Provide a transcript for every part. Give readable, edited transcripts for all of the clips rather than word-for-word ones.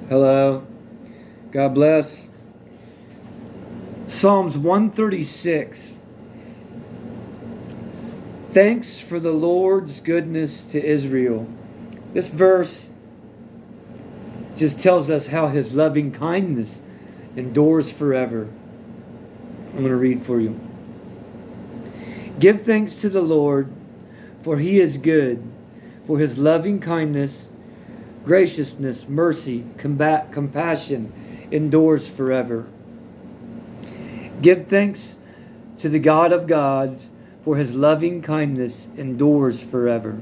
Hello. God bless. Psalms 136. Thanks for the Lord's goodness to Israel. This verse just tells us how his loving kindness endures forever. I'm going to read for you. Give thanks to the Lord, for he is good, for his loving kindness, graciousness, mercy, compassion endures forever. Give thanks to the God of gods, for his loving kindness endures forever.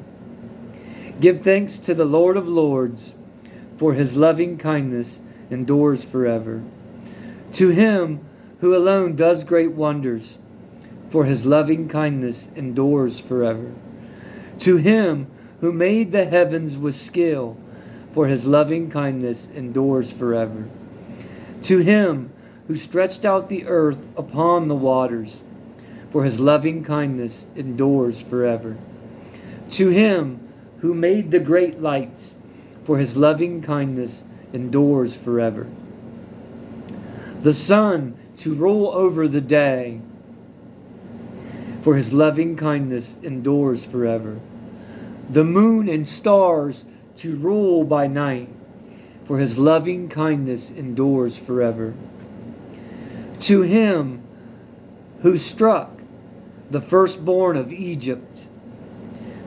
Give thanks to the Lord of lords, for his loving kindness endures forever. To him who alone does great wonders, for his loving kindness endures forever. To him who made the heavens with skill, for his loving kindness endures forever. To him who stretched out the earth upon the waters, for his loving kindness endures forever. To him who made the great lights, for his loving kindness endures forever. The sun to rule over the day, for his loving kindness endures forever. The moon and stars to rule by night, for his loving kindness endures forever. To him who struck the firstborn of Egypt,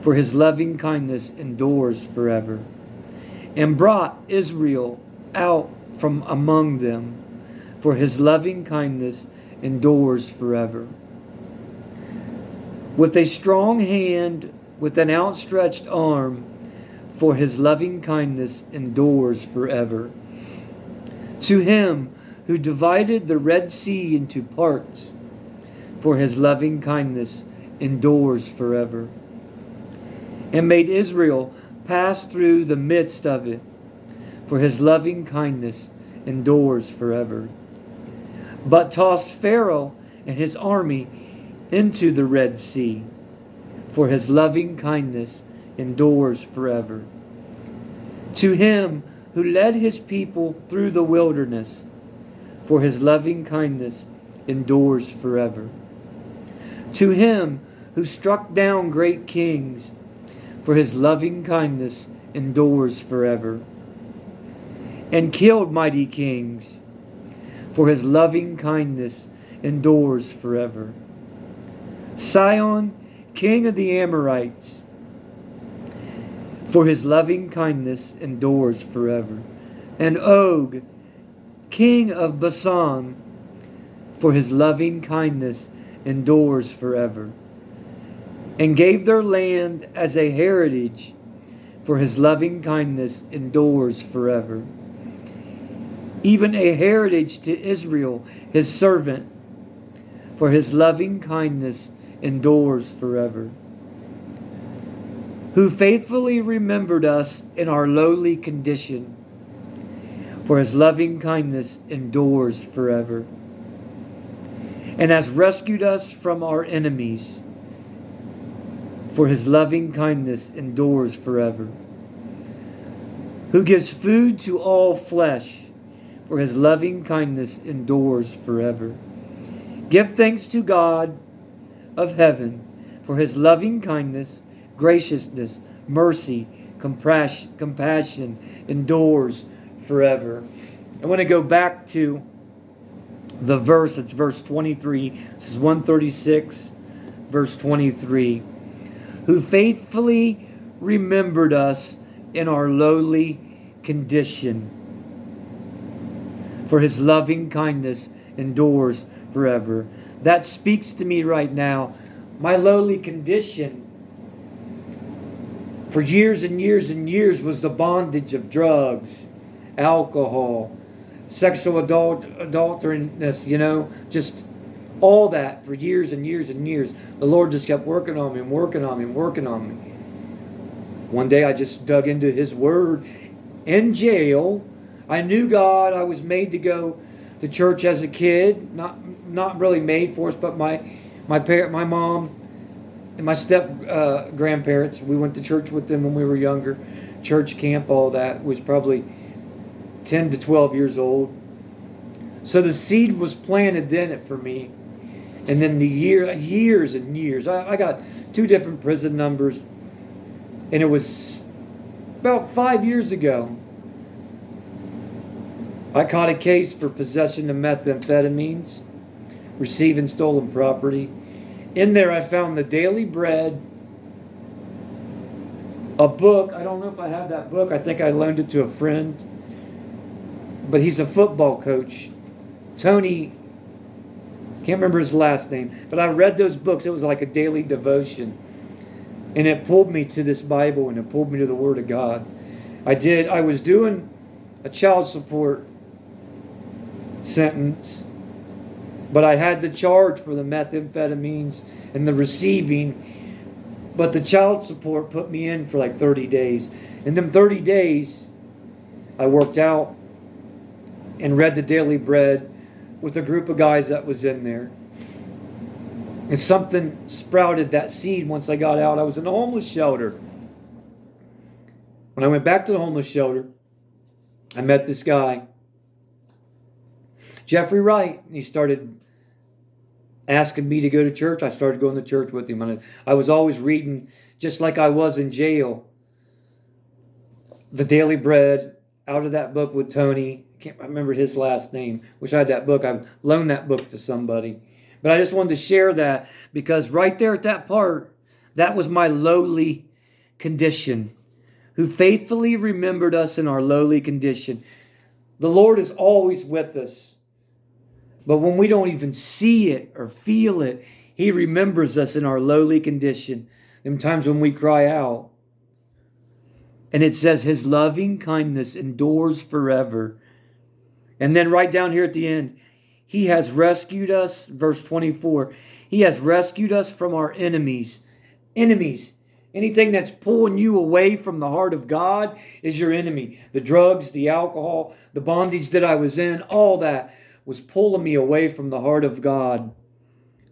for his loving kindness endures forever, and brought Israel out from among them, for his loving kindness endures forever. With a strong hand, with an outstretched arm, for his loving kindness endures forever. To him who divided the Red Sea into parts, for his loving kindness endures forever, and made Israel pass through the midst of it, for his loving kindness endures forever. But tossed Pharaoh and his army into the Red Sea, for his loving kindness endures forever. To him who led his people through the wilderness, for his loving kindness endures forever. To him who struck down great kings, for his loving kindness endures forever. And killed mighty kings, for his loving kindness endures forever. Sihon, king of the Amorites, for his loving kindness endures forever. And Og, king of Bashan, for his loving kindness endures forever. And gave their land as a heritage, for his loving kindness endures forever. Even a heritage to Israel, his servant, for his loving kindness endures forever. Who faithfully remembered us in our lowly condition, for his loving kindness endures forever. And has rescued us from our enemies, for his loving kindness endures forever. Who gives food to all flesh, for his loving kindness endures forever. Give thanks to God of heaven, for his loving kindness, graciousness, mercy, compassion endures forever. I want to go back to the verse. It's verse 23. This is 136, verse 23. Who faithfully remembered us in our lowly condition, for his loving kindness endures forever. That speaks to me right now. My lowly condition for years and years and years was the bondage of drugs, alcohol, sexual adulterousness, just all that for years and years and years. The Lord just kept working on me and working on me and working on me. One day I just dug into his word in jail. I knew God. I was made to go to church as a kid. Not really made for us, but my mom and my step grandparents, we went to church with them when we were younger. Church camp, all that was probably 10 to 12 years old. So the seed was planted then for me. And then years and years, I got 2 different prison numbers. And it was about 5 years ago, I caught a case for possession of methamphetamines, receiving stolen property. In there I found the Daily Bread, a book. I don't know if I have that book. I think I loaned it to a friend. But he's a football coach. Tony, can't remember his last name. But I read those books. It was like a daily devotion. And it pulled me to this Bible, and it pulled me to the Word of God. I was doing a child support sentence, but I had the charge for the methamphetamines and the receiving. But the child support put me in for like 30 days. In them 30 days, I worked out and read the Daily Bread with a group of guys that was in there. And something sprouted that seed once I got out. I was in a homeless shelter. When I went back to the homeless shelter, I met this guy, Jeffrey Wright. He started asking me to go to church. I started going to church with him. And I was always reading, just like I was in jail, the Daily Bread out of that book with Tony. I can't remember his last name. Wish I had that book. I loaned that book to somebody. But I just wanted to share that because right there at that part, that was my lowly condition. Who faithfully remembered us in our lowly condition. The Lord is always with us. But when we don't even see it or feel it, He remembers us in our lowly condition. Them times when we cry out. And it says His loving kindness endures forever. And then right down here at the end, He has rescued us, verse 24. He has rescued us from our enemies. Enemies. Anything that's pulling you away from the heart of God is your enemy. The drugs, the alcohol, the bondage that I was in, all that was pulling me away from the heart of God.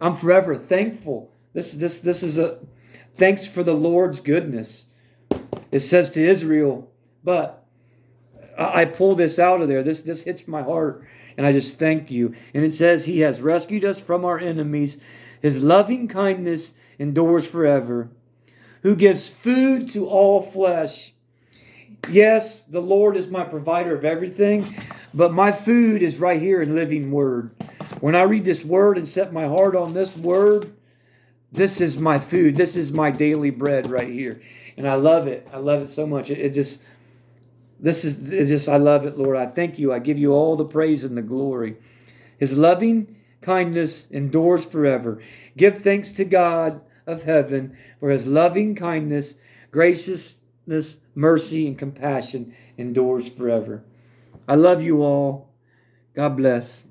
I'm forever thankful. This is a thanks for the Lord's goodness. It says to Israel, but I pull this out of there. This hits my heart. And I just thank you. And it says He has rescued us from our enemies. His loving kindness endures forever. Who gives food to all flesh. Yes, the Lord is my provider of everything. But my food is right here in Living Word. When I read this Word and set my heart on this Word, this is my food. This is my daily bread right here. And I love it. I love it so much. I love it, Lord. I thank you. I give you all the praise and the glory. His loving kindness endures forever. Give thanks to God of heaven for His loving kindness, graciousness, mercy, and compassion endures forever. I love you all. God bless.